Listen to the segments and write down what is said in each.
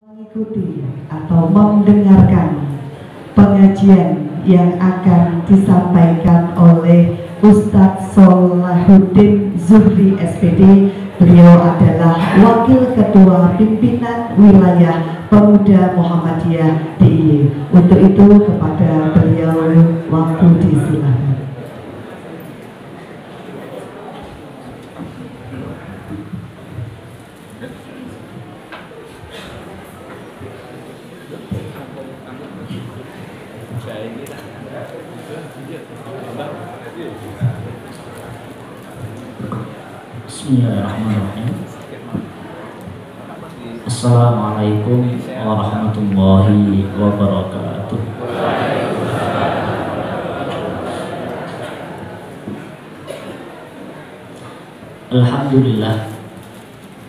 Mengikuti atau mendengarkan pengajian yang akan disampaikan oleh Ustadz Solahuddin Zuhri SPD. Beliau adalah Wakil Ketua Pimpinan Wilayah Pemuda Muhammadiyah DIY. Untuk itu kepada beliau waktu disilakan. Bismillahirrahmanirrahim. Assalamualaikum warahmatullahi wabarakatuh. Alhamdulillah,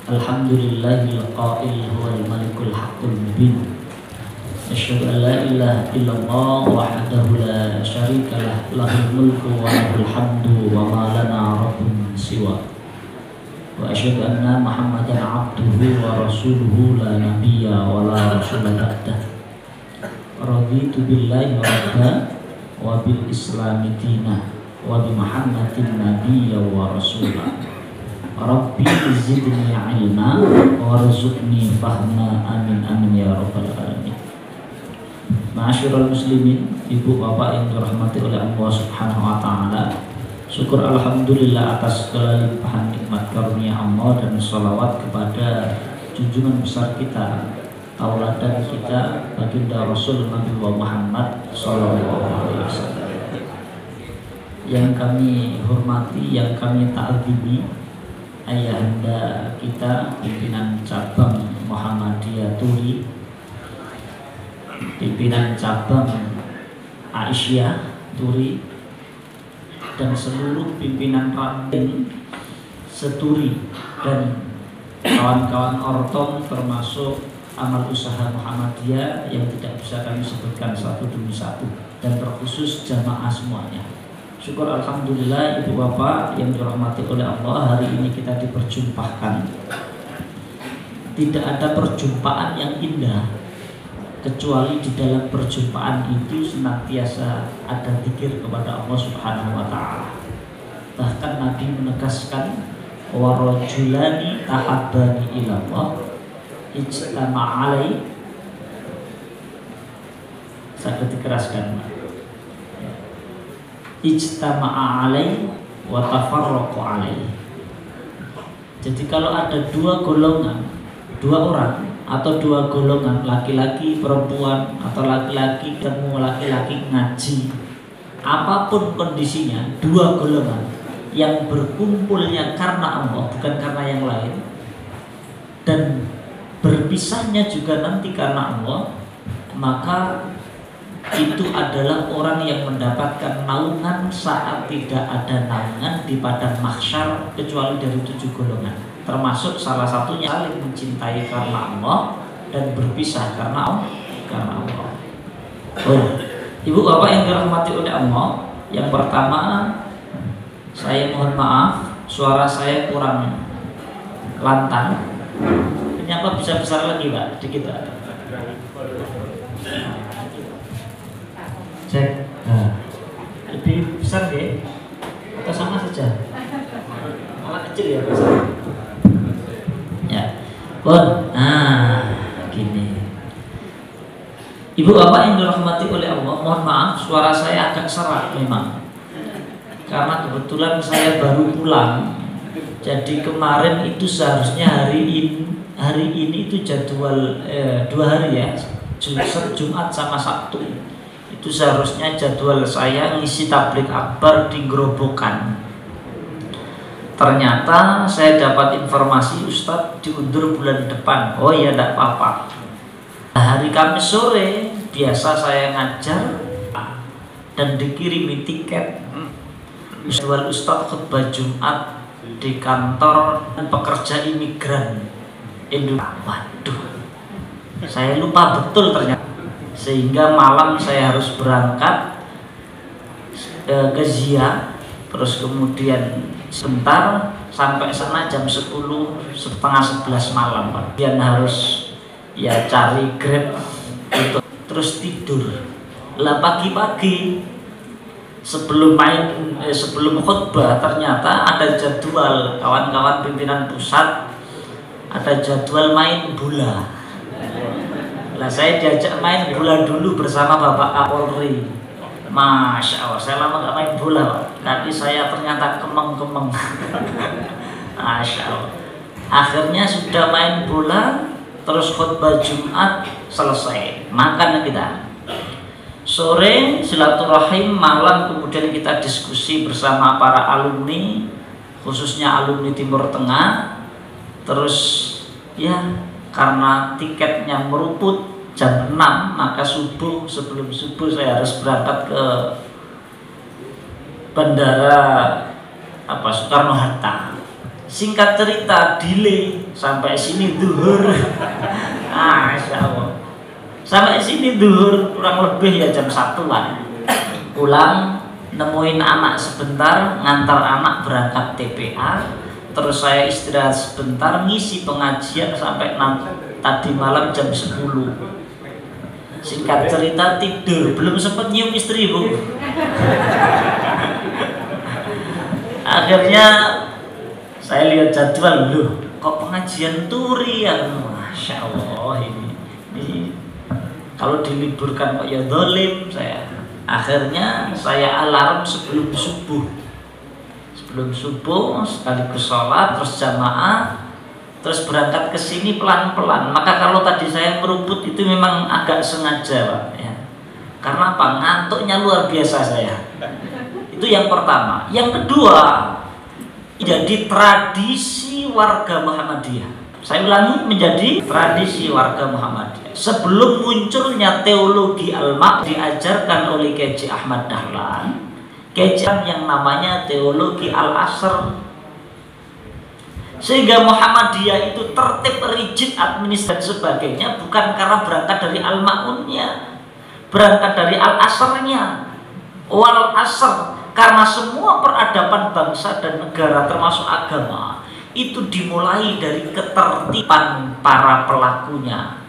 alhamdulillahil qail huwal malikul haqqul mubin. Asyhadu an la ilaha illallah wahdahu la syarika lah, lahul mulku wa lahul hamdu wa ma lana rabbun siwa. Wa asyhadu anna Muhammadan abduhu wa rasuluhu la nabiyya wa la rasula ba'dah. Raditu billahi rabba wa bil islami dina wa bi Muhammadin nabiyya wa rasula. Rabbi zidni ilma warzuqni fahma, amin amin ya rabbal alamin. Ma'asyiral muslimin, ibu bapak yang dirahmati oleh Allah Subhanahu wa taala, syukur alhamdulillah atas segala limpahan nikmat karunia Allah, dan sholawat kepada junjungan besar kita, tauladan kita, baginda Rasul Nabi Muhammad sallallahu alaihi wasallam. Yang kami hormati, yang kami ta'zimi, ayahanda kita pimpinan cabang Muhammadiyah Turi, pimpinan cabang Aisyah Turi, dan seluruh pimpinan ranting Seturi dan kawan-kawan ortom, termasuk amal usaha Muhammadiyah yang tidak bisa kami sebutkan satu demi satu, dan terkhusus jamaah semuanya. Syukur alhamdulillah ibu bapak yang dirahmati oleh Allah, hari ini kita diperjumpakan. Tidak ada perjumpaan yang indah kecuali di dalam perjumpaan itu senantiasa ada zikir kepada Allah Subhanahu wa taala. Bahkan Nabi menegaskan wa rajulani tahabbani ilallah ijtama'a alai. Saya dikeraskan, ijtama'a alai wa tafarraqu alai. Jadi kalau ada dua golongan, dua orang atau dua golongan, laki-laki perempuan atau laki-laki ketemu laki-laki ngaji, apapun kondisinya, dua golongan yang berkumpulnya karena Allah bukan karena yang lain, dan berpisahnya juga nanti karena Allah, maka itu adalah orang yang mendapatkan naungan saat tidak ada naungan di padang mahsyar, kecuali dari 7 golongan, termasuk salah satunya saling mencintai karena Allah dan berpisah karena Allah. Oh, ibu bapak yang dirahmati oleh Allah, yang pertama saya mohon maaf suara saya kurang lantang. Kenapa bisa besar lagi pak? Dikit pak. Cek. Nah, lebih besar deh atau sama saja? Malah kecil ya besar. Ya, bon, gini. Ibu bapak yang dirahmati oleh Allah, mohon maaf suara saya agak serak memang, karena kebetulan saya baru pulang. Jadi kemarin itu seharusnya hari ini itu jadwal 2 hari ya, Jumat sama Sabtu. Itu seharusnya jadwal saya ngisi tabligh akbar di Grobogan. Ternyata saya dapat informasi Ustadz diundur bulan depan. Oh ya, tidak apa-apa. Hari Kamis sore biasa saya ngajar dan dikirimi tiket. Jadwal Ustadz khutbah Jumat di kantor pekerja imigran Indonesia. Waduh, saya lupa betul ternyata. Sehingga malam saya harus berangkat ke Zia, terus kemudian sebentar sampai sana jam 10, setengah 11 malam Pak. Dan harus ya cari Grab gitu, terus tidur. Lah pagi-pagi sebelum khutbah ternyata ada jadwal kawan-kawan pimpinan pusat, ada jadwal main bola. Lah saya diajak main bola dulu bersama Bapak Kapolri. Masya Allah, saya lama gak main bola Pak, tapi saya ternyata kemeng-kemeng. Masya Allah. Akhirnya sudah main bola, terus khutbah Jumat selesai, makan kita. Sore silaturahim, malam kemudian kita diskusi bersama para alumni, khususnya alumni Timur Tengah. Terus ya karena tiketnya meruput jam 6, maka sebelum subuh saya harus berangkat ke bandara Soekarno-Hatta. Singkat cerita, delay sampai sini duhur. Masya Allah, sampai sini duhur kurang lebih ya jam 1-an. Pulang, nemuin anak sebentar, ngantar anak berangkat TPA. Terus saya istirahat sebentar, ngisi pengajian sampai tadi malam jam 10. Singkat cerita tidur, belum sempat nyium istri Bu. Akhirnya saya lihat jadwal, loh kok pengajian turi ya. Masya Allah, ini kalau diliburkan kok ya dolim saya. Akhirnya saya alarm sebelum subuh sekaligus sholat, terus jamaah, terus berangkat ke sini pelan-pelan. Maka kalau tadi saya meruput itu memang agak sengaja Pak ya. Karena apa? Ngantuknya luar biasa saya. Itu yang pertama. Yang kedua, jadi tradisi warga Muhammadiyah. Saya ulangi, menjadi tradisi warga Muhammadiyah. Sebelum munculnya teologi al-maq diajarkan oleh Kiai Ahmad Dahlan, yang namanya teologi al-asr, sehingga Muhammadiyah itu tertib, rigid, administrasi dan sebagainya bukan karena berangkat dari al-ma'unnya, berangkat dari al-asrnya, wal asr, karena semua peradaban bangsa dan negara termasuk agama itu dimulai dari ketertiban para pelakunya.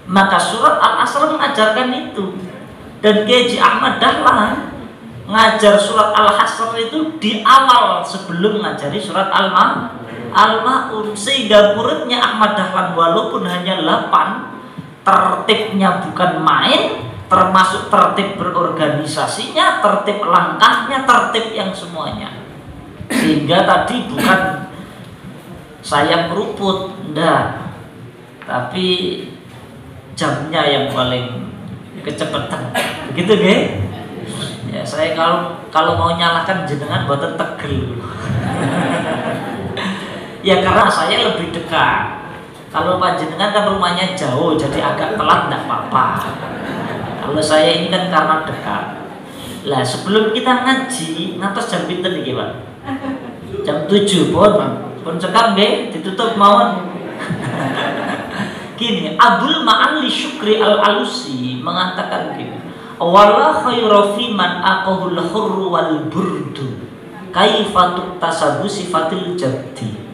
Maka surat al-asr mengajarkan itu, dan Kiai Ahmad Dahlan ngajar surat Al-Hasr itu di awal sebelum ngajari surat Al-Ma'un, sehingga muridnya Ahmad Dahlan walaupun hanya 8, tertibnya bukan main, termasuk tertib berorganisasinya, tertib langkahnya, tertib yang semuanya. Sehingga tadi bukan saya meruput, enggak, tapi jamnya yang paling kecepatan, begitu Ge? Ya, saya kalau mau nyalakan jenengan buatan tegel. Ya karena saya lebih dekat. Kalau panjenengan kan rumahnya jauh, jadi agak telat enggak apa-apa. Kalau saya ini kan karena dekat. Lah sebelum kita ngaji, ngantos jam pinten iki, Pak? Jam 7, pun cekak nggih, ditutup mawon. Gini, Abdul Ma'ali Syukri Al-Alusi mengatakan gini, wala khairu fi man aqahul hurru wal burdu kaifa tuktasabu sifatil jaddi.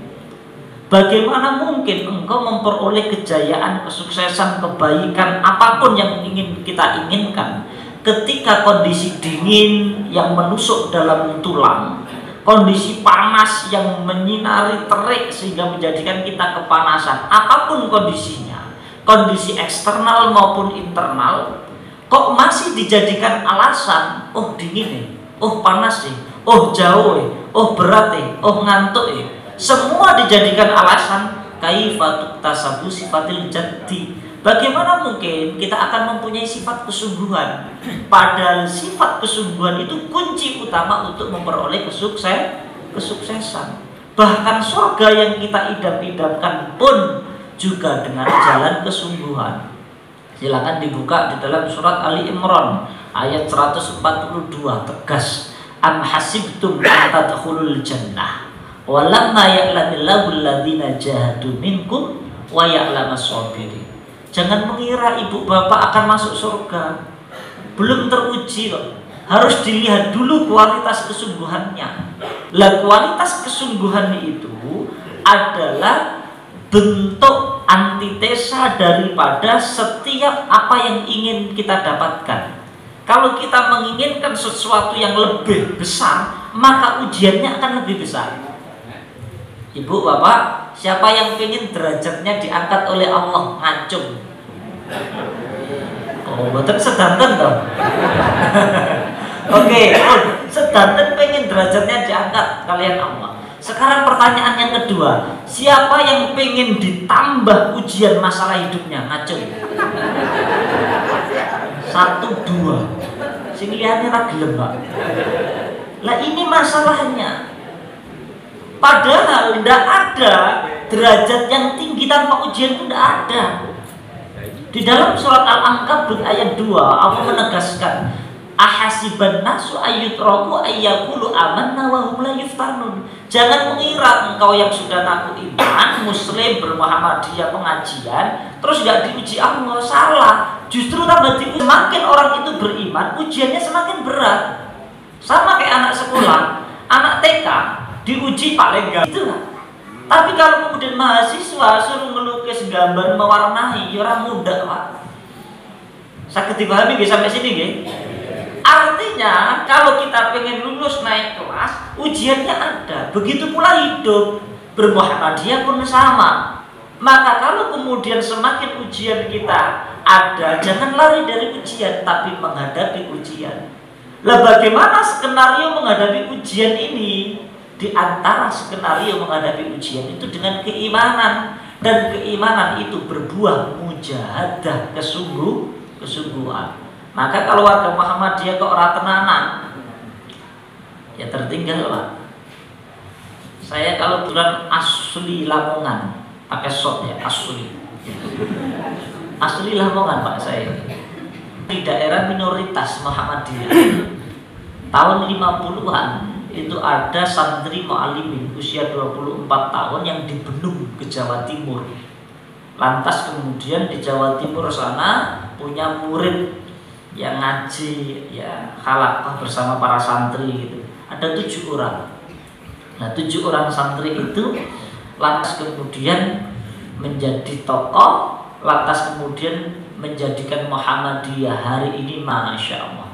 Bagaimana mungkin engkau memperoleh kejayaan, kesuksesan, kebaikan, apapun yang ingin kita inginkan ketika kondisi dingin yang menusuk dalam tulang, kondisi panas yang menyinari terik sehingga menjadikan kita kepanasan, apapun kondisinya, kondisi eksternal maupun internal, kok masih dijadikan alasan, oh dingin nih, oh panas nih, oh jauh nih, oh berat nih, oh ngantuk nih. Semua dijadikan alasan. Kaifa tuktasabu sifatil jaddi. Bagaimana mungkin kita akan mempunyai sifat kesungguhan, padahal sifat kesungguhan itu kunci utama untuk memperoleh kesuksesan. Bahkan surga yang kita idam-idamkan pun juga dengan jalan kesungguhan. Silakan dibuka di dalam surat Ali Imran ayat 142, tegas, am hasibtum an tadkhulul jannah walamma ya'lamillahu alladziina jahadu minkum wa ya'lamas sabirin. Jangan mengira ibu bapak akan masuk surga, belum teruji kok. Harus dilihat dulu kualitas kesungguhannya. Lah kualitas kesungguhan itu adalah bentuk antitesa daripada setiap apa yang ingin kita dapatkan. Kalau kita menginginkan sesuatu yang lebih besar, maka ujiannya akan lebih besar. Ibu, bapak, siapa yang ingin derajatnya diangkat oleh Allah? Ngacung. Oh, betul sedanten dong. Oke, sedanten pengen derajatnya diangkat kalian Allah. Sekarang pertanyaan yang kedua, siapa yang pengen ditambah ujian masalah hidupnya? Ngacung. 1, 2. Sing liyane ra gelem, Pak. Lah ini masalahnya. Padahal tidak ada derajat yang tinggi tanpa ujian, itu tidak ada. Di dalam surat Al-Ankabut ayat 2 Allah menegaskan, ahasiban nasu ayyutraku ayyaqulu amanna wa hum la yuftanun. Jangan mengira engkau yang sudah ngaku iman, muslim, bermuhammadiyah, pengajian, terus gak diuji Allah. Salah. Justru tambah diuji. Semakin orang itu beriman, ujiannya semakin berat. Sama kayak anak sekolah, anak TK diuji paling gak itu lah. Tapi kalau kemudian mahasiswa suruh melukis, gambar, mewarnai, ya orang muda, Pak. Sakit dipahami gak sampai sini gak? Artinya kalau kita pengen lulus naik kelas, ujiannya ada. Begitu pula hidup, bermuhammadiyah pun sama. Maka kalau kemudian semakin ujian kita ada, jangan lari dari ujian, tapi menghadapi ujian. Lah bagaimana skenario menghadapi ujian ini? Di antara skenario menghadapi ujian itu dengan keimanan, dan keimanan itu berbuah mujahadah, kesungguhan. Maka kalau warga Muhammadiyah kok ora tenanan, ya tertinggal, Pak. Saya kalau bulan asli Lamongan, pakai shot ya, asli Lamongan, Pak, saya di daerah minoritas Muhammadiyah. Tahun 50-an itu ada santri mu'alimin usia 24 tahun yang dibenung ke Jawa Timur. Lantas kemudian di Jawa Timur sana punya murid yang ngaji, ya halaqah bersama para santri gitu. Ada 7 orang. Nah, 7 orang santri itu lantas kemudian menjadi tokoh, lantas kemudian menjadikan Muhammadiyah hari ini, Masya Allah,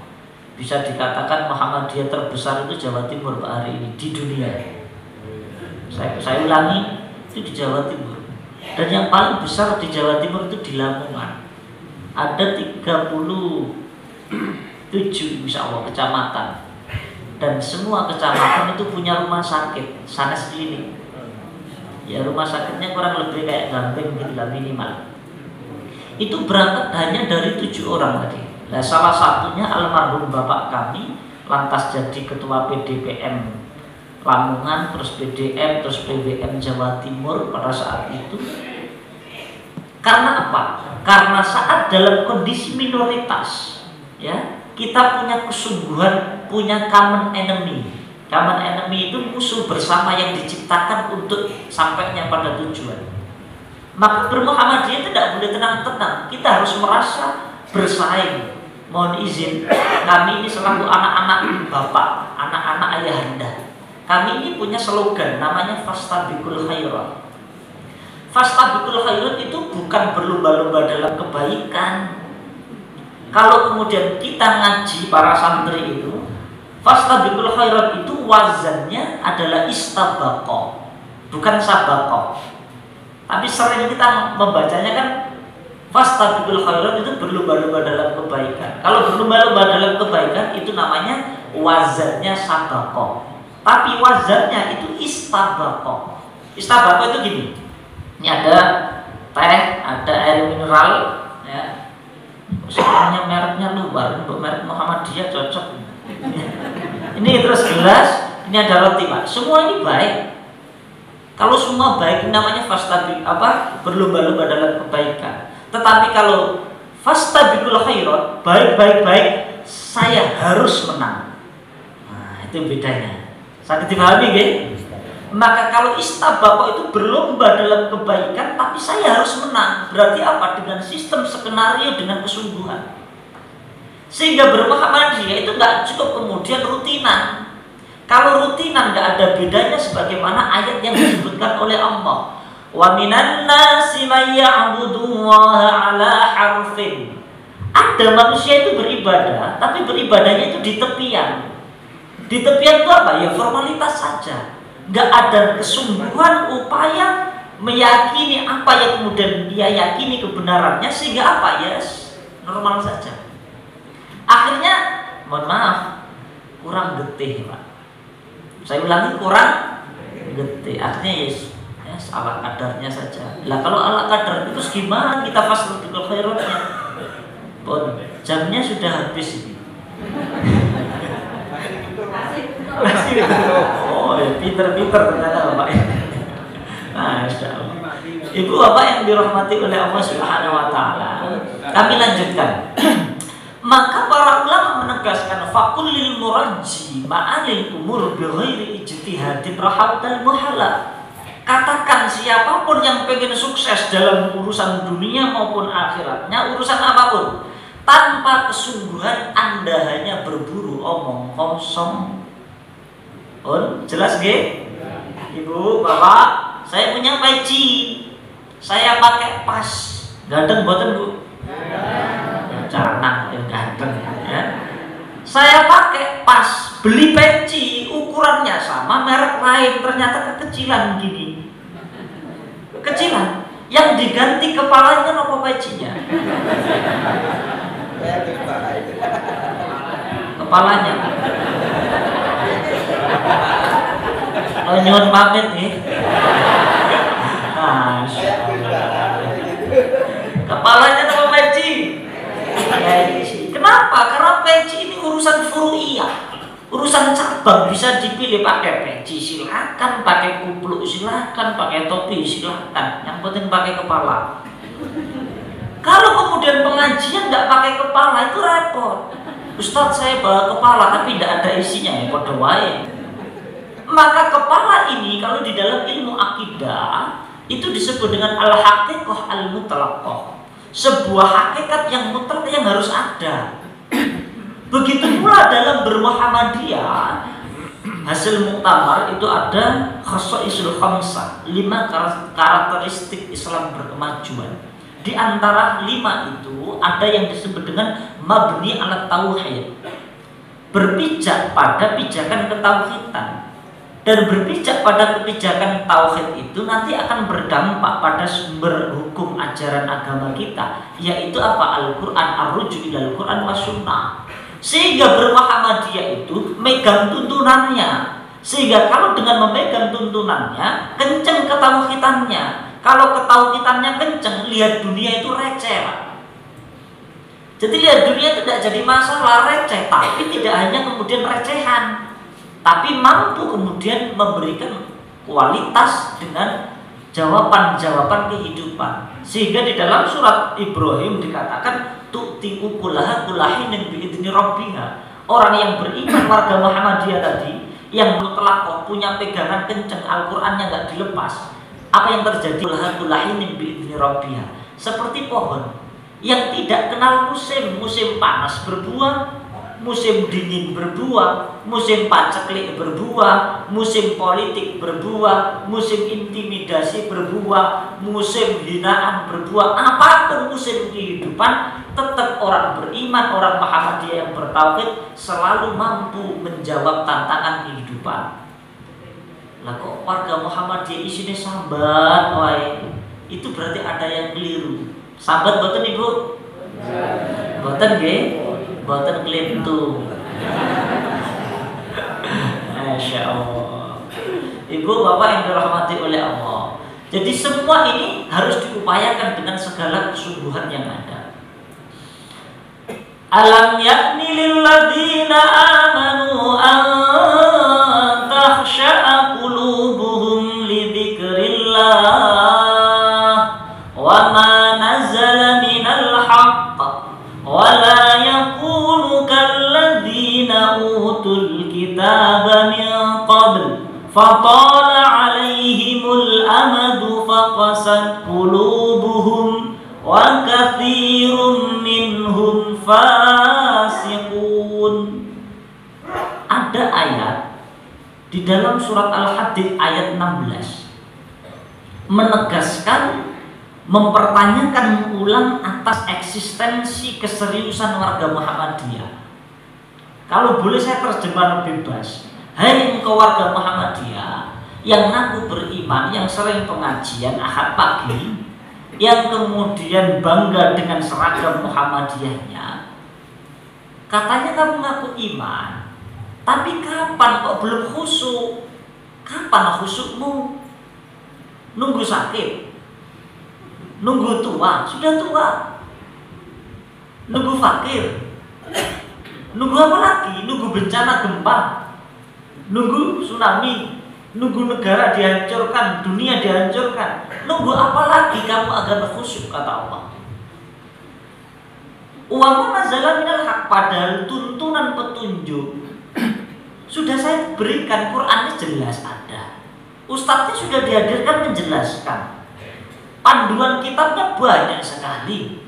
bisa dikatakan Muhammadiyah terbesar itu Jawa Timur, Pak, hari ini di dunia. Saya ulangi, itu di Jawa Timur. Dan yang paling besar di Jawa Timur itu di Lamongan. Ada 37 insya Allah kecamatan. Dan semua kecamatan itu punya rumah sakit, sanes klinik. Ya rumah sakitnya kurang lebih kayak Gamping gitu lah, minimal. Itu berangkat hanya dari 7 orang tadi. Nah, salah satunya almarhum bapak kami, lantas jadi ketua PDPM Lamongan, terus PDM, terus PBM Jawa Timur pada saat itu. Karena apa? Karena saat dalam kondisi minoritas, ya, kita punya kesungguhan, punya common enemy. Common enemy itu musuh bersama yang diciptakan untuk sampainya pada tujuan. Maka bermuhammadiyah tidak boleh tenang-tenang. Kita harus merasa bersaing. Mohon izin, kami ini selaku anak-anak bapak, anak-anak ayahanda, kami ini punya slogan namanya Fastabiqul Khairat. Fastabiqul Khairat itu bukan berlomba-lomba dalam kebaikan. Kalau kemudian kita ngaji para santri itu, Fastabiqul Khairat itu wazannya adalah istabaqah, bukan sabaqah. Tapi sering kita membacanya kan Fastabiqul Khairat itu berlomba-lomba dalam kebaikan. Kalau berlomba-lomba dalam kebaikan itu namanya wazannya sabaqah. Tapi wazannya itu istabaqah. Istabaqah itu gini. Ini ada teh, ada air mineral, ya. Sebenarnya mereknya luar, untuk merek Muhammadiyah cocok. Ini terus gelas, ini ada roti, Pak. Semua ini baik. Kalau semua baik namanya berlomba-lomba dalam kebaikan. Tetapi kalau fastabiqul khairat, baik, saya harus menang. Nah, itu bedanya. Sakit dipahami nggih? Maka kalau istabaqah itu berlomba dalam kebaikan, tapi saya harus menang. Berarti apa? Dengan sistem skenario, dengan kesungguhan. Sehingga bermuhammadiyah itu nggak cukup kemudian rutinan. Kalau rutinan nggak ada bedanya sebagaimana ayat yang disebutkan oleh Allah. Wa minan nasi may ya'budullaha ala harfin. Ada manusia itu beribadah, tapi beribadahnya itu di tepian. Di tepian itu apa? Ya formalitas saja. Nggak ada kesungguhan upaya meyakini apa yang kemudian dia yakini kebenarannya, sehingga apa? Ya normal saja. Akhirnya, mohon maaf, kurang getih, Pak. Saya ulangi, kurang getih. Akhirnya ya ala kadarnya saja. Lah kalau ala kadar itu terus gimana kita faslutul khairatnya? Bon, jamnya sudah habis ini. Oh, ya, pinter-pinter ternyata Bapak. Masya Allah. Ibu bapak yang dirahmati oleh Allah Subhanahu wa Ta'ala, kami lanjutkan. Maka para ulama menegaskan fakul lil murajji ma'alil umur bighairi ijtihadin rahatan muhala. Katakan siapapun yang pengen sukses dalam urusan dunia maupun akhiratnya, urusan apapun, tanpa kesungguhan Anda hanya berburu omong kosong. Jelas nggih? Ibu, bapak, saya punya peci, saya pakai pas, ganteng boten Bu? Canang ya ganteng ya. Saya pakai pas, beli peci ukurannya sama merek lain, ternyata kekecilan gini. Kekecilan. Yang diganti kepalanya apa pecinya? Kepalanya. Oh, nyuwun pamit nih. Kepalanya apa peci? Kenapa? Karena peci ini urusan furu'iyah, urusan cabang. Bisa dipilih pakai peci silakan, pakai kupluk silakan, pakai topi silakan. Yang penting pakai kepala. Kalau kemudian pengajian tidak pakai kepala itu repot. Ustadz saya bawa kepala tapi tidak ada isinya, ya pada wae. Maka kepala ini kalau di dalam ilmu akidah itu disebut dengan al-haqiqah al-mutlaqah. Sebuah hakikat yang mutlak yang harus ada. Begitu pula dalam bermuhammadiyah, hasil muktamar itu ada khasaisul khamsah, 5 karakteristik Islam berkemajuan. Di antara 5 itu ada yang disebut dengan mabni ala tauhid, berpijak pada pijakan ketauhidan. Dan berpijak pada kebijakan tauhid itu nanti akan berdampak pada sumber hukum ajaran agama kita, yaitu apa? Al-Quran, ar-ruju' ilal Quran wa sunnah. Sehingga bermuhammadiyah itu megang tuntunannya. Sehingga kalau dengan memegang tuntunannya, kenceng ketauhidannya. Kalau ketauhidannya kenceng, lihat dunia itu receh, Pak. Jadi lihat dunia itu tidak jadi masalah, receh, tapi tidak hanya kemudian recehan, tapi mampu kemudian memberikan kualitas dengan jawaban-jawaban kehidupan. Sehingga di dalam surat Ibrahim dikatakan tu'ti ukulaha kulahinin bi'idni rabbiha. Orang yang beriman warga Muhammadiyah tadi, yang mutlaq punya pegangan kenceng, Al-Qur'annya nggak dilepas, apa yang terjadi? Kulahinin bi'idni rabbiha. Seperti pohon yang tidak kenal musim, musim panas berbuah, musim dingin berbuah, musim paceklik berbuah, musim politik berbuah, musim intimidasi berbuah, musim hinaan berbuah. Apapun musim kehidupan, tetap orang beriman, orang Muhammadiyah yang bertauhid selalu mampu menjawab tantangan kehidupan. Lah kok warga Muhammadiyah isinya sambat, wae. Itu berarti ada yang keliru. Sambat boten Ibu? Boten nggih? Boten kelintu. Masya Allah. Ibu bapak yang dirahmati oleh Allah. Jadi semua ini harus diupayakan dengan segala kesungguhan yang ada. Alam yakni lil ladzina amanu an takhsha'a qulubuhum li dzikrillah wa ma nazala minal haqq wa la utul kitab min qabl fatala alaihimul amadu faqasat qulubuhum wa katsirun minhum fasiqun. Ada ayat di dalam surat Al-Hadid ayat 16 menegaskan, mempertanyakan ulang atas eksistensi keseriusan warga Muhammadiyah. Kalau boleh saya terjemah bebas, hai engkau warga Muhammadiyah yang ngaku beriman, yang sering pengajian Ahad pagi, yang kemudian bangga dengan seragam Muhammadiyahnya. Katanya kamu ngaku iman, tapi kapan kok belum khusyuk? Kapan khusyukmu? Nunggu sakit? Nunggu tua? Sudah tua? Nunggu fakir? Nunggu apa lagi? Nunggu bencana gempa? Nunggu tsunami? Nunggu negara dihancurkan, dunia dihancurkan? Nunggu apa lagi kamu agar khusyuk, kata Allah. Wa nazala minal haq, padahal tuntunan petunjuk sudah saya berikan. Qurannya jelas ada, ustadznya sudah dihadirkan menjelaskan, panduan kitabnya banyak sekali,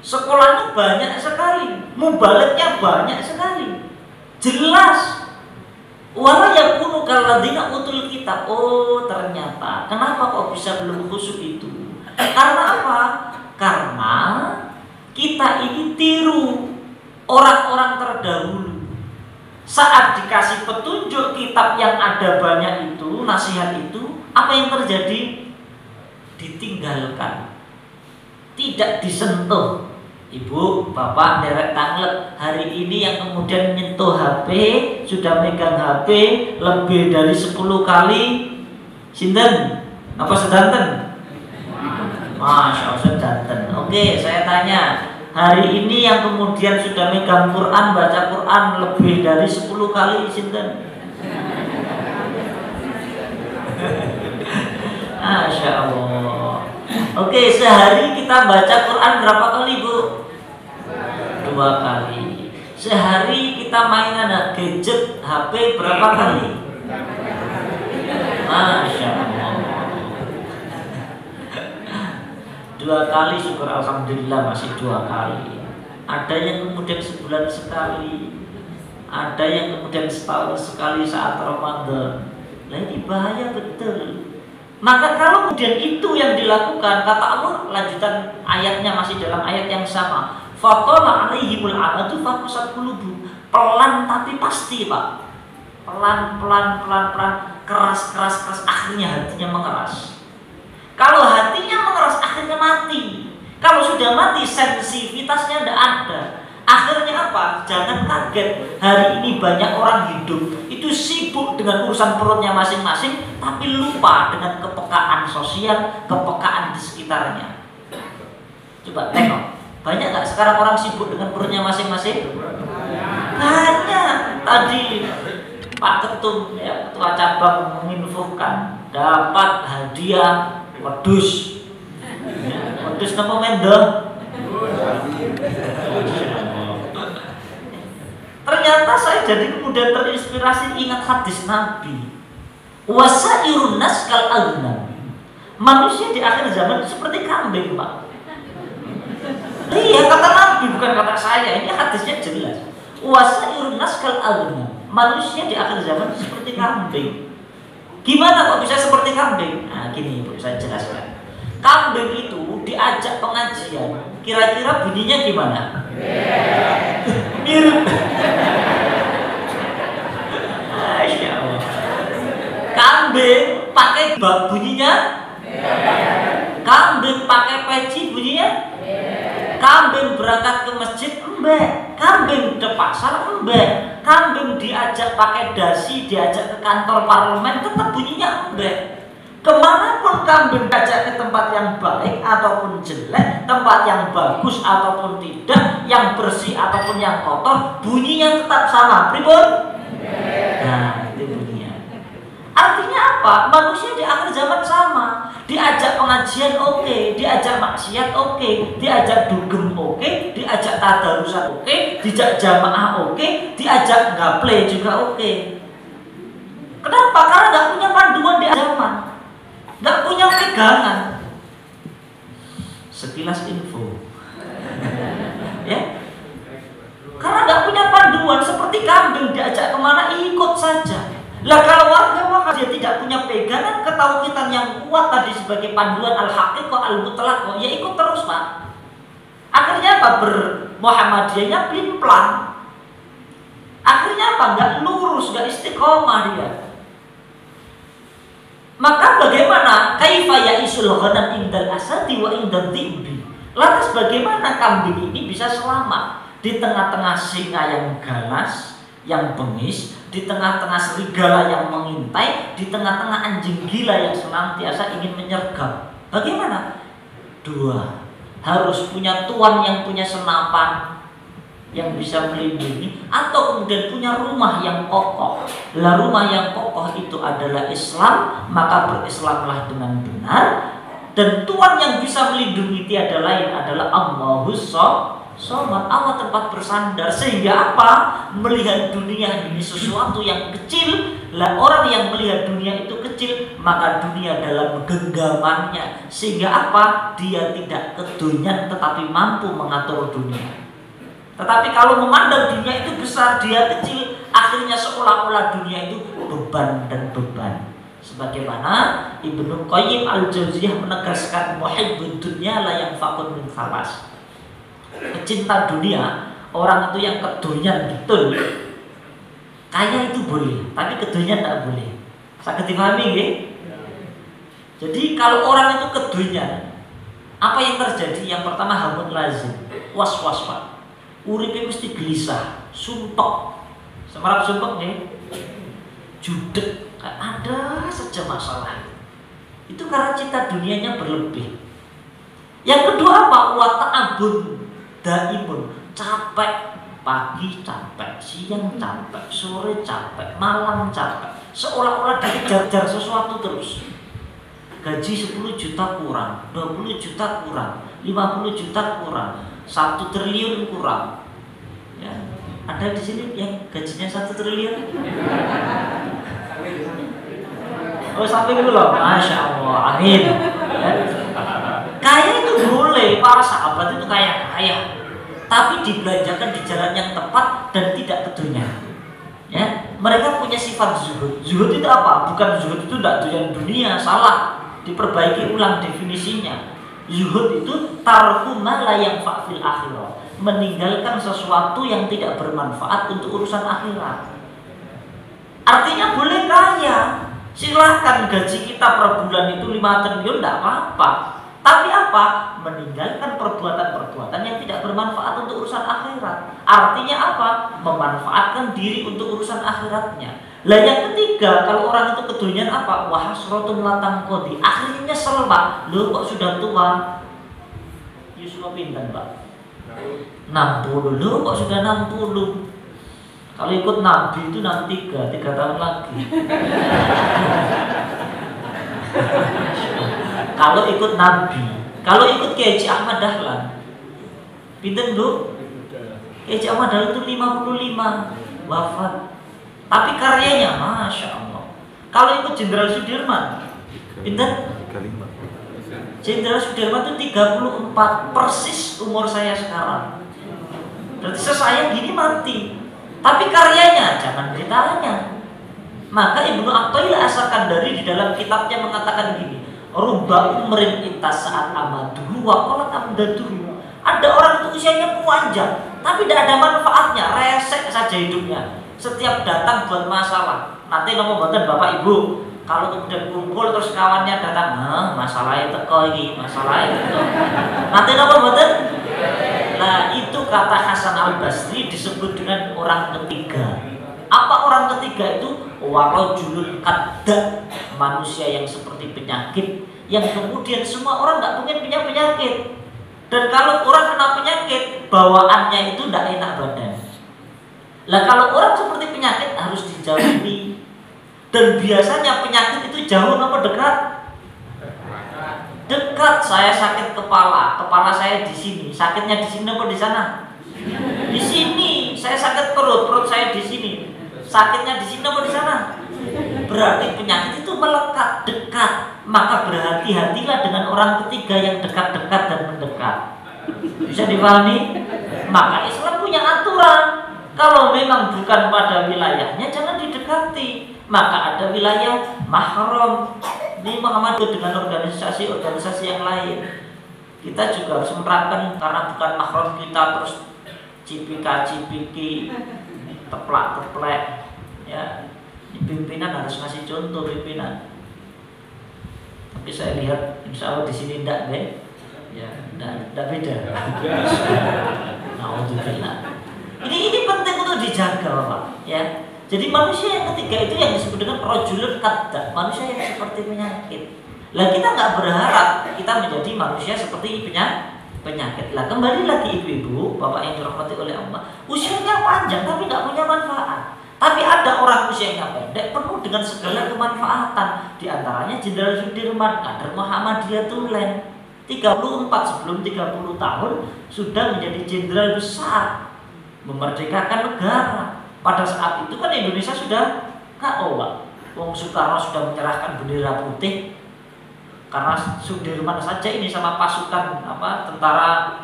sekolahnya banyak sekali, mubaliknya banyak sekali, jelas. Wala yakunu kalladzina utul kitab. Oh ternyata, kenapa kok bisa belum khusyuk itu? Karena apa? Karena kita ini tiru orang-orang terdahulu. Saat dikasih petunjuk kitab yang ada banyak itu, nasihat itu, apa yang terjadi? Ditinggalkan, tidak disentuh. Ibu, bapak, derek tanglet hari ini yang kemudian nyentuh HP, sudah megang HP lebih dari 10 kali, sinten? Apa sedanten? Masya Allah sedanten. Oke, saya tanya, hari ini yang kemudian sudah megang Quran, baca Quran lebih dari 10 kali, sinten? Masya Allah. Oke, sehari kita baca Quran berapa kali, Bu? 2 kali. Sehari kita mainan gadget HP berapa kali? Masya Allah. 2 kali, syukur alhamdulillah masih 2 kali. Ada yang kemudian sebulan sekali, ada yang kemudian setahun sekali saat Ramadan. Nah ini bahaya betul. Maka kalau kemudian itu yang dilakukan, kata Allah, lanjutan ayatnya masih dalam ayat yang sama, fatola alaihimul amadu fakusat qulubu. Pelan tapi pasti, Pak. Pelan, keras, akhirnya hatinya mengeras. Kalau hatinya mengeras, akhirnya mati. Kalau sudah mati, sensitivitasnya tidak ada. Akhirnya apa? Jangan kaget, hari ini banyak orang hidup itu sibuk dengan urusan perutnya masing-masing, tapi lupa dengan kepekaan sosial, kepekaan di sekitarnya. Coba tengok, banyak gak sekarang orang sibuk dengan perutnya masing-masing? Banyak. Tadi Pak Ketum, ya, Ketua Cabang menginfokan dapat hadiah wedus. Ya, wedus nama mendo. Ternyata saya jadi kemudian terinspirasi ingat hadis Nabi. Wasairun nas kal aghnam. Manusia di akhir zaman seperti kambing, Pak. Iya, kata Nabi, bukan kata saya. Ini hadisnya jelas. Wasairun nas kal aghnam. Manusia di akhir zaman seperti kambing. Gimana kok bisa seperti kambing? Nah, gini Ibu, saya jelaskan. Kambing itu diajak pengajian, kira-kira bunyinya gimana? Mirip. Masya Allah. Kambing pakai bunyinya? Kambing pakai peci bunyinya? Kambing berangkat ke masjid embek. Kambing ke pasar embek. Kambing diajak pakai dasi, diajak ke kantor parlemen, tetap bunyinya embek. Kemanapun kambing diajak ke tempat yang baik ataupun jelek, tempat yang bagus ataupun tidak, yang bersih ataupun yang kotor, bunyinya tetap sama. Pripun? Nah, itu bunyinya. Artinya apa? Manusia di akhir zaman sama. Diajak pengajian oke, diajak maksiat oke, diajak dugem oke, diajak tadarusan oke, diajak jamaah oke, diajak gaple juga oke. Kenapa? Karena nggak punya panduan di zaman. Nggak punya pegangan. Sekilas info. Ya, karena nggak punya panduan, seperti kambing diajak kemana ikut saja. Lah kalau warga maka dia tidak punya pegangan ketauhidan yang kuat tadi sebagai panduan al-haqiqah al-mutlaqah, ya ikut terus Pak. Akhirnya apa? Muhammadiyahnya plan. Akhirnya apa? Nggak lurus, nggak istiqomah dia. Maka bagaimana? Kaifa ya'isul ghanam indal asadi wa indal dhibbi. Lantas bagaimana kambing ini bisa selamat di tengah-tengah singa yang ganas, yang bengis, di tengah-tengah serigala yang mengintai, di tengah-tengah anjing gila yang senantiasa ingin menyergap? Bagaimana? Dua, harus punya tuan yang punya senapan yang bisa melindungi, atau kemudian punya rumah yang kokoh. Lah rumah yang kokoh itu adalah Islam, maka berislamlah dengan benar. Dan Tuhan yang bisa melindungi tiada lain adalah Allahus Somad, Allah tempat bersandar. Sehingga apa? Melihat dunia ini sesuatu yang kecil. Lah orang yang melihat dunia itu kecil, maka dunia dalam genggamannya. Sehingga apa? Dia tidak kedonyan tetapi mampu mengatur dunia. Tetapi kalau memandang dunia itu besar, dia kecil, akhirnya seolah-olah dunia itu beban dan beban. Sebagaimana Ibnu Qayyim al-Jauziyah menegaskan, muhibbud dunya la yanfaqun min thalas. Pecinta dunia, orang itu yang kedonyan betul. Kaya itu boleh, tapi kedonyan tidak boleh. Saged dipahami nggih? Jadi kalau orang itu kedonyan, apa yang terjadi? Yang pertama hamun lazim, was-was Pak. Uripe mesti gelisah, sumpek. Semarap sumpek nih, judek, ada saja masalah. Itu karena cinta dunianya berlebih. Yang kedua apa? Wa ta'abun daimun, capek, pagi capek, siang capek, sore capek, malam capek. Seolah-olah dikejar-kejar sesuatu terus. Gaji 10 juta kurang, 20 juta kurang, 50 juta kurang, 1 triliun kurang. Ya, ada di sini yang gajinya 1 triliun. Oh sampai dulu loh, masya Allah, amin. Ya. Kaya itu boleh, para sahabat itu kaya, tapi dibelanjakan di jalan yang tepat dan tidak kedonyan. Ya, mereka punya sifat zuhud. Zuhud itu apa? Bukan zuhud itu tidak doyan dunia, salah. Diperbaiki ulang definisinya. Zuhud itu tarku ma la yanfa' fil akhirah, meninggalkan sesuatu yang tidak bermanfaat untuk urusan akhirat. Artinya boleh kaya, silahkan gaji kita per bulan itu 5 triliun tidak apa-apa. Tapi apa? Meninggalkan perbuatan-perbuatan yang tidak bermanfaat untuk urusan akhirat. Artinya apa? Memanfaatkan diri untuk urusan akhiratnya. Lah yang ketiga, kalau orang itu kedonyan apa? Wahasrotun latang kodi. Akhirnya nyesel Pak. Loh kok sudah tua? Yusuf pinten Pak? 60. Loh kok sudah 60? Kalau ikut Nabi itu 63 tahun lagi. Kalau ikut Nabi, kalau ikut Kiai Ahmad Dahlan, pinten Bu? Kiai Ahmad Dahlan itu 55 wafat. Tapi karyanya, masya Allah. Kalau ikut Jenderal Sudirman, pinten? 35. Jenderal Sudirman itu 34, persis umur saya sekarang. Berarti saya gini mati. Tapi karyanya jangan ditanya. Maka Ibnu Athaillah As-Sakandari di dalam kitabnya mengatakan gini, rubba umrin intas saat amaduhu wa qalat amdaduhu. Ada orang itu usianya panjang, tapi tidak ada manfaatnya, resek saja hidupnya. Setiap datang buat masalah. Nanti nomor boten Bapak Ibu, kalau kemudian kumpul terus kawannya datang, masalahnya teko iki, masalahnya teko. Nanti nomor boten. Nah itu kata Hasan Al-Basri disebut dengan orang ketiga. Apa orang ketiga itu? Warajulun kadda, manusia yang seperti penyakit, yang kemudian semua orang nggak mungkin punya penyakit. Dan kalau orang kena penyakit, bawaannya itu tidak enak badan. Lah kalau orang seperti penyakit harus dijauhi. Dan biasanya penyakit itu jauh apa dekat? Dekat. Saya sakit kepala saya di sini. Sakitnya di sini apa di sana? Di sini. Saya sakit perut saya di sini. Sakitnya di sini apa di sana? Berarti penyakit itu melekat, dekat. Maka berhati-hatilah dengan orang ketiga yang dekat-dekat dan mendekat. Bisa dipahami? Maka Islam punya aturan. Kalau memang bukan pada wilayahnya, jangan didekati. maka ada wilayah mahram. Ini Muhammad dengan organisasi-organisasi yang lain. Kita juga harus menerapkan, karena bukan mahram kita terus cipika-cipiki, teplak-teplek, ya. Pimpinan harus ngasih contoh pimpinan. Tapi saya lihat insya Allah di sini tidak deh, ya, tidak beda. Alhamdulillah. Ini penting untuk dijaga, Bapak. Ya. Jadi manusia yang ketiga itu yang disebut dengan rajulun qadda, manusia yang seperti penyakit. Lah kita nggak berharap kita menjadi manusia seperti penyakit. Lah kembali lagi ibu-ibu, bapak yang dirahmati oleh Allah, usianya panjang tapi nggak punya manfaat. Tapi ada orang usianya pendek penuh dengan segala kemanfaatan. Di antaranya Jenderal Sudirman, kader Muhammadiyah Tulen. 34 sebelum 30 tahun sudah menjadi jenderal besar, memerdekakan negara. Pada saat itu kan Indonesia sudah KO, Pak. Wong Soekarno sudah menyerahkan bendera putih karena Sudirman saja ini sama pasukan tentara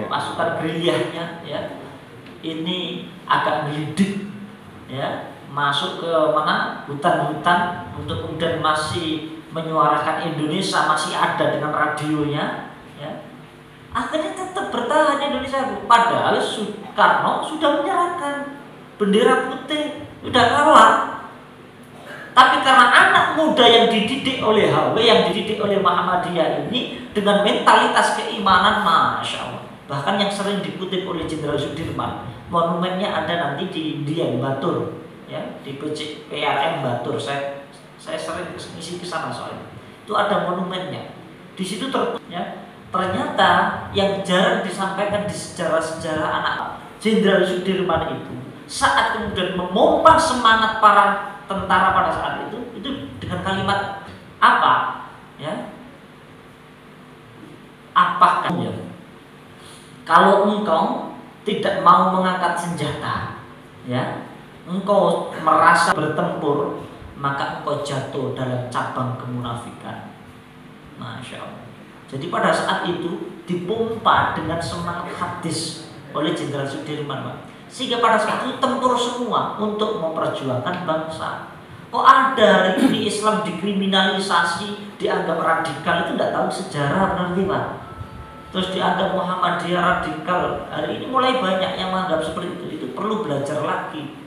pasukan gerilyahnya, ya. Ini agak melidik, ya, masuk ke mana hutan-hutan untuk kemudian masih menyuarakan Indonesia, masih ada dengan radionya, ya. Akhirnya tetap bertahan Indonesia. Padahal Soekarno sudah menyerahkan bendera putih, sudah kalah. Tapi karena anak muda yang dididik oleh HW, yang dididik oleh Muhammadiyah ini dengan mentalitas keimanan, Masya Allah. Bahkan yang sering dikutip oleh Jenderal Sudirman, monumennya ada nanti di Dieng Batur, ya, di PRM Batur. Saya sering ngisi ke sana soalnya. Itu ada monumennya. Di situ ternyata yang jarang disampaikan di sejarah-sejarah anak Jenderal Sudirman itu, saat kemudian memompa semangat para tentara pada saat itu dengan kalimat apa, ya? Apakah ya, kalau engkau tidak mau mengangkat senjata, ya, engkau merasa bertempur, maka engkau jatuh dalam cabang kemunafikan. Masya Allah. Jadi pada saat itu dipompa dengan semangat hadis oleh Jenderal Sudirman, Pak. Sehingga pada saat itu tempur semua untuk memperjuangkan bangsa. Kok ada hari ini Islam dikriminalisasi, dianggap radikal, itu tidak tahu sejarah berarti, Pak. Terus dianggap Muhammadiyah radikal. Hari ini mulai banyak yang menganggap seperti itu. Itu perlu belajar lagi.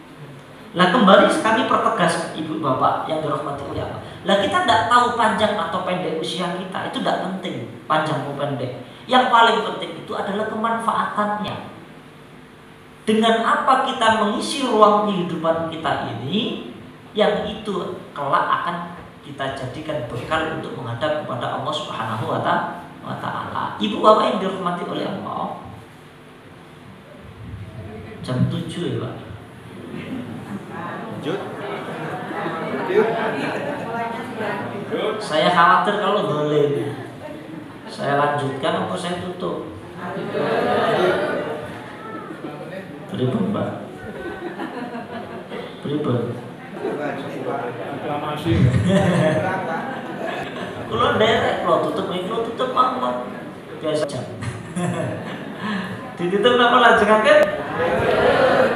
Nah kembali kami pertegas ibu bapak yang dirahmati oleh Allah. Lah kita tidak tahu panjang atau pendek usia kita, itu tidak penting panjang atau pendek. Yang paling penting itu adalah kemanfaatannya. Dengan apa kita mengisi ruang kehidupan kita ini, yang itu kelak akan kita jadikan bekal untuk menghadap kepada Allah Subhanahu wa Ta'ala. Ibu bapak yang dirahmati oleh Allah, jam 7 ya Pak. Lanjut. Saya khawatir kalau boleh saya lanjutkan atau saya tutup. Beribun Pak. Beribun. Reklamasi. Kalau derek, kalau tutup mangkok. Biasa jam. Ditutup apa lanjutkan?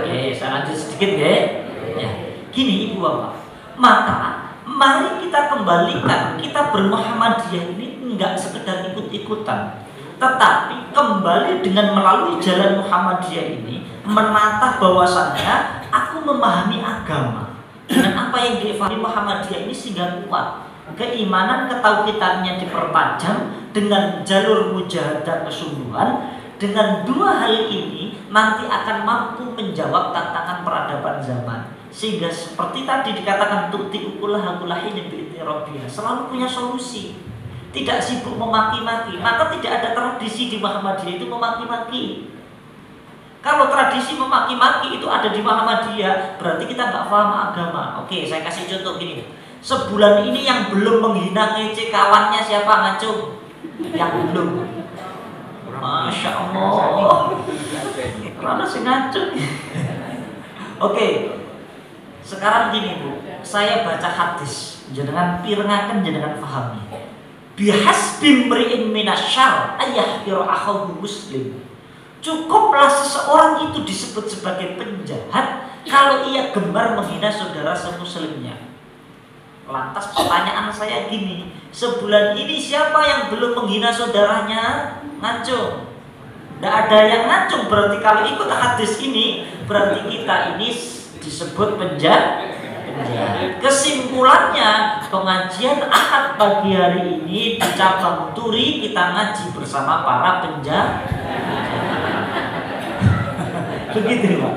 Oke, saya lanjut sedikit ya. Ya. Gini ibu bapak, maka mari kita kembalikan, kita bermuhammadiyah ini enggak sekedar ikut-ikutan, tetapi kembali dengan melalui jalan Muhammadiyah ini menatah bahwasannya aku memahami agama dengan apa yang difahami Muhammadiyah ini sehingga kuat. Keimanan ketauhidannya dipertajam dengan jalur mujahadah kesungguhan. Dengan dua hal ini nanti akan mampu menjawab tantangan peradaban zaman. Sehingga seperti tadi dikatakan tu'ti ukulah hakulahin bi'idni rabbiyah, selalu punya solusi. Tidak sibuk memaki-maki. Maka tidak ada tradisi di Muhammadiyah itu memaki-maki. Kalau tradisi memaki-maki itu ada di Muhammadiyah, berarti kita nggak paham agama. Oke, saya kasih contoh gini. Sebulan ini yang belum menghina ngece kawannya siapa ngacung? Yang belum. Masya Allah. Karena si ngacung. Oke. Sekarang gini Bu, saya baca hadis, jenengan pirengaken jenengan pahami. Bihasbi mri'in minasyarr ayyahqira akhahu muslim. Cukuplah seseorang itu disebut sebagai penjahat Kalau ia gemar menghina saudara semuslimnya. Lantas pertanyaan saya gini, sebulan ini siapa yang belum menghina saudaranya? Ngacung. Tidak ada yang ngacung. Berarti kalau ikut hadis ini, berarti kita ini disebut penjahat. Kesimpulannya, pengajian Ahad pagi hari ini di cabang Turi kita ngaji bersama para penjahat. Begitu Pak.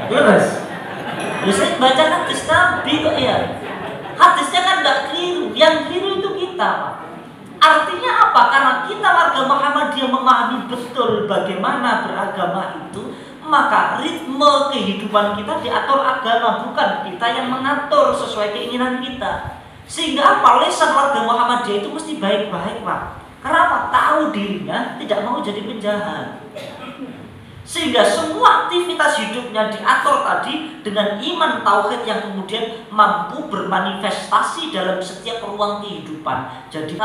Terus saya baca hadis Nabi kok ya. Hadisnya kan nggak keliru, yang keliru itu kita Pak. Artinya apa? Karena kita warga Muhammadiyah memahami betul bagaimana beragama itu, maka ritme kehidupan kita diatur agama, bukan kita yang mengatur sesuai keinginan kita. Sehingga apa? Lisan warga Muhammadiyah itu mesti baik-baik Pak. Karena apa? Tahu dirinya, tidak mau jadi penjahat. Sehingga semua aktivitas hidupnya diatur tadi dengan iman tauhid yang kemudian mampu bermanifestasi dalam setiap ruang kehidupan. Jadi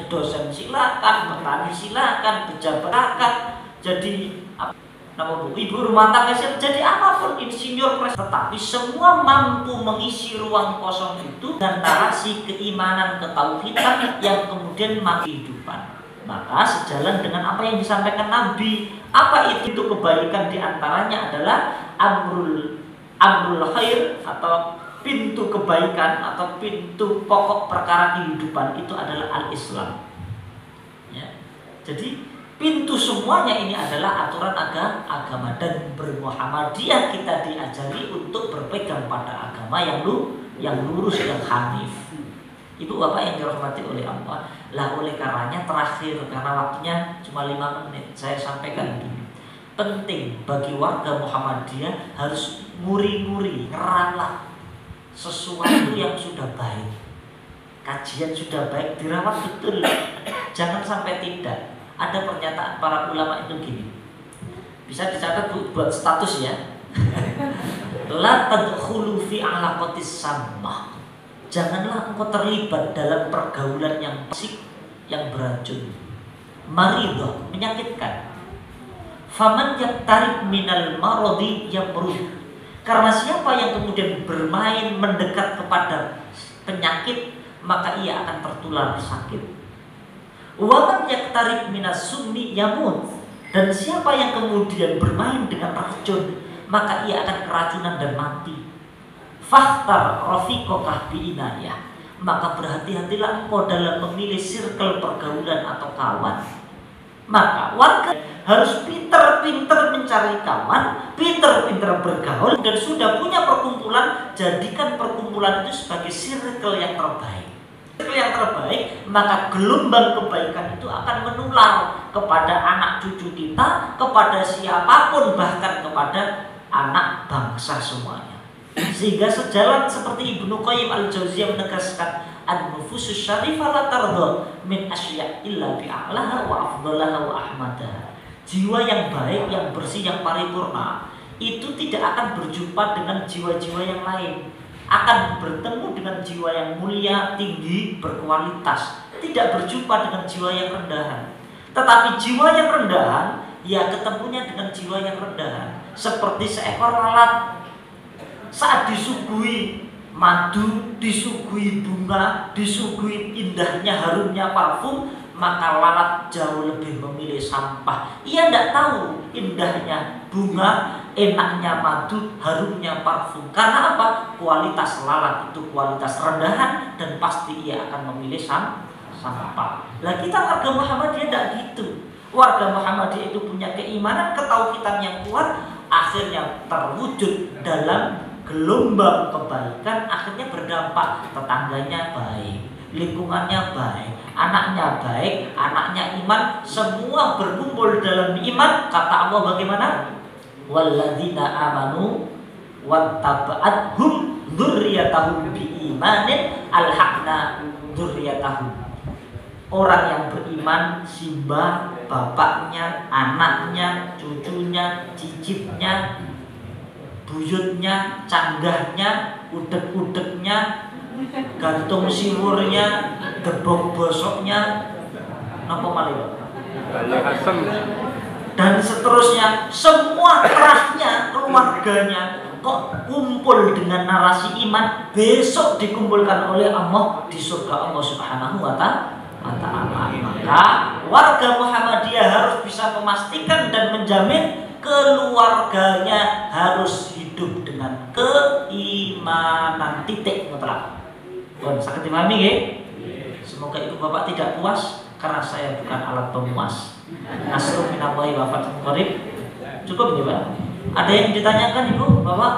dosen silakan, petani silakan, pejabat silakan, jadi ibu rumah tangga silakan, jadi apapun, insinyur, tetapi semua mampu mengisi ruang kosong itu dengan narasi keimanan ketauhidan yang kemudian kehidupan. Maka sejalan dengan apa yang disampaikan Nabi, apa itu kebaikan diantaranya adalah amrul khair atau pintu kebaikan atau pintu pokok perkara kehidupan itu adalah al-Islam. Ya. Jadi pintu semuanya ini adalah aturan agama, dan bermuhammadiyah kita diajari untuk berpegang pada agama yang lurus, yang hanif. Ibu bapak yang dirahmati oleh Allah, lah oleh karenanya terakhir, karena waktunya cuma 5 menit, saya sampaikan begini. Penting bagi warga Muhammadiyah harus muri-muri, ngeralat sesuatu yang sudah baik. Kajian sudah baik, dirawat betul, jangan sampai tidak. Ada pernyataan para ulama itu gini, bisa dicatat buat status ya. La tadkhulu fi alaqatis sammah. Janganlah engkau terlibat dalam pergaulan yang toksik, yang beracun, maridah, menyakitkan. Faman yaktarib minal maradi yamrud. Karena siapa yang kemudian bermain mendekat kepada penyakit, maka ia akan tertular sakit. Waman yaktarib minas summi yamut. Dan siapa yang kemudian bermain dengan racun, maka ia akan keracunan dan mati. Fakhtar rafiqokah bi'inayah. Maka berhati-hatilah engkau dalam memilih circle pergaulan atau kawan. Maka warga harus pintar-pintar mencari kawan, pintar-pintar bergaul, dan sudah punya perkumpulan, jadikan perkumpulan itu sebagai circle yang terbaik. Circle yang terbaik, maka gelombang kebaikan itu akan menular kepada anak cucu kita, kepada siapapun, bahkan kepada anak bangsa semuanya. Sehingga sejalan seperti Ibnu Qayyim al-Jauziyah menegaskan, an-nufusus syarifah la tardha min asya' illa bi'a'laha wa afdalaha wa ahmadaha. Jiwa yang baik, yang bersih, yang paripurna itu tidak akan berjumpa dengan jiwa-jiwa yang lain, akan bertemu dengan jiwa yang mulia, tinggi, berkualitas, tidak berjumpa dengan jiwa yang rendahan. Tetapi jiwa yang rendahan, ya ketemunya dengan jiwa yang rendahan. Seperti seekor lalat saat disuguhi madu, disuguhi bunga, disuguhi indahnya harumnya parfum, maka lalat jauh lebih memilih sampah. Ia tidak tahu indahnya bunga, enaknya madu, harumnya parfum. Karena apa? Kualitas lalat itu kualitas rendahan, dan pasti ia akan memilih sampah. Lah kita warga Muhammadiyah tidak gitu. Warga Muhammadiyah itu punya keimanan ketauhidan yang kuat, akhirnya terwujud dalam gelombang kebaikan, akhirnya berdampak, tetangganya baik, lingkungannya baik, anaknya baik, anaknya iman, semua berkumpul dalam iman. Kata Allah bagaimana? Walladzina amanu wattaba'athum dzurriyyatahum biimanin alhaqna dzurriyyatahum. Orang yang beriman, simbah, bapaknya, anaknya, cucunya, cicitnya, buyutnya, canggahnya, udek-udeknya, gantung siwurnya, gebok bosoknya, napa malih? dan seterusnya, semua kerahnya, keluarganya kok kumpul dengan narasi iman, besok dikumpulkan oleh Allah di surga Allah Subhanahu wa Ta'ala. Maka warga Muhammadiyah harus bisa memastikan dan menjamin keluarganya harus hidup dengan keimanan, titik mutlak. Sakit dipahami ya? Semoga ibu bapak tidak puas karena saya bukan alat pemuas. Nasrul minallahi wa fathun qarib. Cukup ya Pak? Ada yang ditanyakan ibu bapak?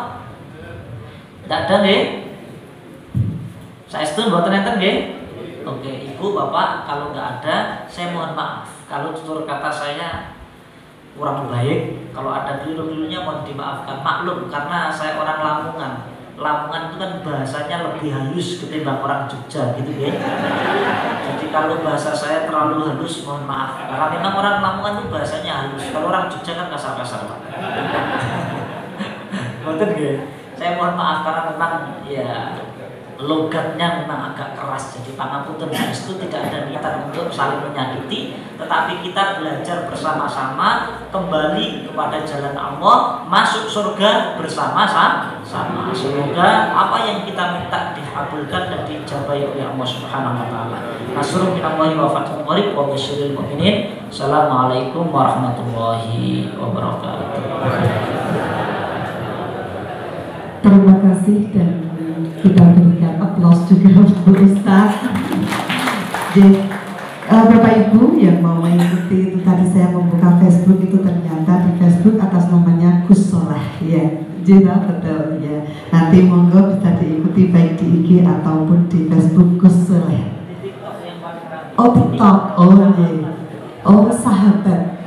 Tidak ada nggih? Saya setuju buat enten nggih? Oke, ibu bapak kalau nggak ada saya mohon maaf. Kalau tutur kata saya kurang baik, kalau ada keliru-kelirunya mohon dimaafkan. Maklum karena saya orang Lamongan. Lamongan itu kan bahasanya lebih halus ketimbang orang Jogja gitu ya. Jadi kalau bahasa saya terlalu halus mohon maaf. Karena memang orang Lamongan itu bahasanya halus. Kalau orang Jogja kan kasar-kasar Pak. Betul nggih? Saya mohon maaf karena memang ya logatnya memang agak keras. Jadi pangapunten itu tidak ada niatan untuk saling menyakiti, tetapi kita belajar bersama-sama kembali kepada jalan Allah, masuk surga bersama-sama. Semoga apa yang kita minta dikabulkan dan dijabai oleh Allah Subhanahu wa Ta'ala. Nasrul minallahi wa fathun qarib wa basyiril mu'minin. Assalamualaikum warahmatullahi wabarakatuh. Terima kasih dan kita berikan aplaus juga untuk Ustaz. Jadi, Bapak Ibu yang mau mengikuti itu tadi saya membuka Facebook itu ternyata di Facebook atas namanya Gus Soleh ya. Jadi betul ya. Nanti monggo bisa diikuti baik di IG ataupun di Facebook Gus Soleh. Oh TikTok, oh iya. Oh sahabat.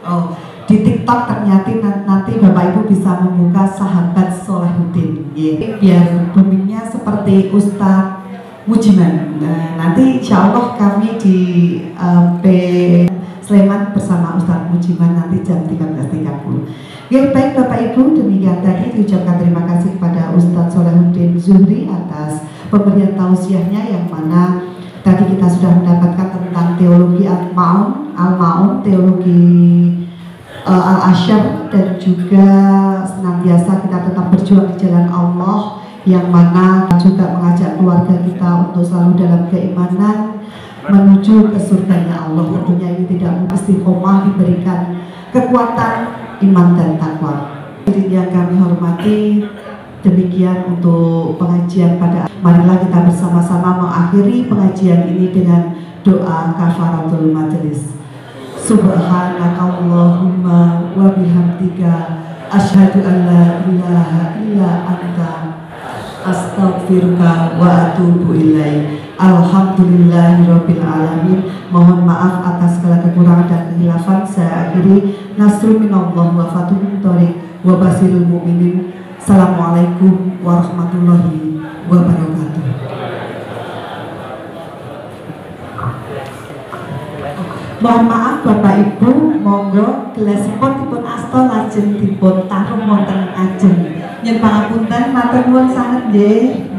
Oh di TikTok ternyata nanti Bapak Ibu bisa membuka Sahabat Solahuddin. Biar boomingnya seperti Ustadz Mujiman. Nanti insya Allah kami di Sleman bersama Ustadz Mujiman nanti jam 13.30. Baik Bapak Ibu, demikian tadi diucapkan terima kasih kepada Ustadz Solahuddin Zuhri atas pemberian tausiahnya yang mana tadi kita sudah mendapatkan tentang teologi Al-Maun, teologi Al-Asyar, dan juga senantiasa kita tetap berjuang di jalan Allah, yang mana juga mengajak keluarga kita untuk selalu dalam keimanan menuju ke surganya Allah. Tentunya ini tidak mudah, istiqomah diberikan kekuatan iman dan takwa. Yang kami hormati, demikian untuk pengajian pada marilah kita bersama-sama mengakhiri pengajian ini dengan doa kafaratul majelis. Subhanakallahumma wa bihamdika asyhadu an la ilaha illa anta astaghfiruka wa atubu ilaik. Alhamdulillahirabbil alamin. Mohon maaf atas segala kekurangan dan kehilafan. Saya akhiri. Nasrul minallah wa fathun qarib wa basyiril mu'minin. Assalamualaikum warahmatullahi wabarakatuh. Mohon maaf Bapak Ibu, monggo gelasipun dipun asta lajeng dipun taruh wonten ajeng. Nyuwun pangapunten, matur nuwun sanget nggih.